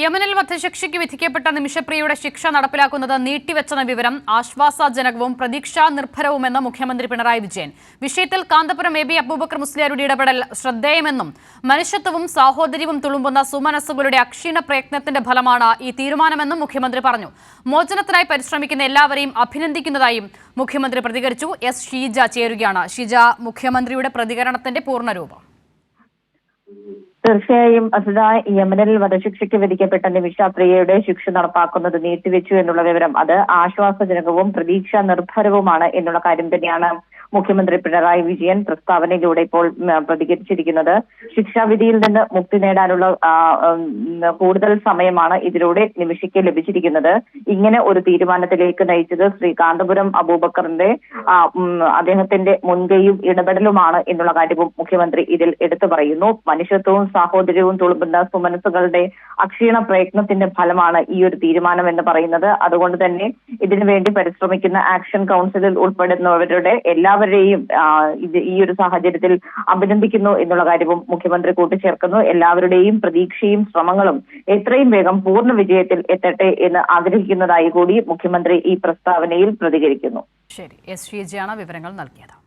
യമനിൽ വധശിക്ഷയ്ക്ക് വിധിക്കപ്പെട്ട നിമിഷപ്രിയയുടെ ശിക്ഷ നടപ്പിലാക്കുന്നത് നീട്ടിവെച്ചെന്ന വിവരം ആശ്വാസജനകവും പ്രതീക്ഷാ നിർഭരവുമെന്ന് മുഖ്യമന്ത്രി പിണറായി വിജയൻ. വിഷയത്തിൽ കാന്തപുരം എ ബി അബൂബക്കർ മുസ്ലിയാരുടെ ഇടപെടൽ ശ്രദ്ധേയമെന്നും മനുഷ്യത്വവും സാഹോദര്യവും തുളുമ്പുന്ന സുമനസ്സുകളുടെ അക്ഷീണ പ്രയത്നത്തിന്റെ ഫലമാണ് ഈ തീരുമാനമെന്നും മുഖ്യമന്ത്രി പറഞ്ഞു. മോചനത്തിനായി പരിശ്രമിക്കുന്ന എല്ലാവരെയും അഭിനന്ദിക്കുന്നതായും മുഖ്യമന്ത്രി പ്രതികരിച്ചു. എസ് ഷീജ ചേരുകയാണ്. ഷീജ, മുഖ്യമന്ത്രിയുടെ പ്രതികരണത്തിന്റെ പൂർണ്ണരൂപം. തീർച്ചയായും അസിത, യമനിൽ വധശിക്ഷയ്ക്ക് വിധിക്കപ്പെട്ട നിമിഷപ്രിയയുടെ ശിക്ഷ നടപ്പാക്കുന്നത് നീട്ടിവെച്ചു എന്നുള്ള വിവരം അത് ആശ്വാസജനകവും പ്രതീക്ഷാ നിർഭരവുമാണ് എന്നുള്ള കാര്യം തന്നെയാണ് മുഖ്യമന്ത്രി പിണറായി വിജയൻ പ്രസ്താവനയിലൂടെ ഇപ്പോൾ പ്രതികരിച്ചിരിക്കുന്നത്. ശിക്ഷാവിധിയിൽ നിന്ന് മുക്തി നേടാനുള്ള കൂടുതൽ സമയമാണ് ഇതിലൂടെ നിമിഷയ്ക്ക് ലഭിച്ചിരിക്കുന്നത്. ഇങ്ങനെ ഒരു തീരുമാനത്തിലേക്ക് നയിച്ചത് ശ്രീ കാന്തപുരം അബൂബക്കറിന്റെ അദ്ദേഹത്തിന്റെ മുൻകൈയും ഇടപെടലുമാണ് എന്നുള്ള കാര്യവും മുഖ്യമന്ത്രി ഇതിൽ എടുത്തു പറയുന്നു. മനുഷ്യത്വവും സാഹോദര്യവും തുളുമ്പുന്ന സുമനസ്സുകളുടെ അക്ഷീണ പ്രയത്നത്തിന്റെ ഫലമാണ് ഈ ഒരു തീരുമാനം എന്ന് പറയുന്നത്. അതുകൊണ്ട് തന്നെ ഇതിനുവേണ്ടി പരിശ്രമിക്കുന്ന ആക്ഷൻ കൗൺസിലിൽ ഉൾപ്പെടുന്നവരുടെ എല്ലാവരെയും ഈ ഒരു സാഹചര്യത്തിൽ അഭിനന്ദിക്കുന്നു എന്നുള്ള കാര്യവും മുഖ്യമന്ത്രി കൂട്ടിച്ചേർക്കുന്നു. എല്ലാവരുടെയും പ്രതീക്ഷയും ശ്രമങ്ങളും എത്രയും വേഗം പൂർണ്ണ വിജയത്തിൽ എത്തട്ടെ എന്ന് ആഗ്രഹിക്കുന്നതായി കൂടി മുഖ്യമന്ത്രി ഈ പ്രസ്താവനയിൽ പ്രതികരിക്കുന്നു. ശരി, എസ് ഷീജയാണ് വിവരങ്ങൾ നൽകിയത്.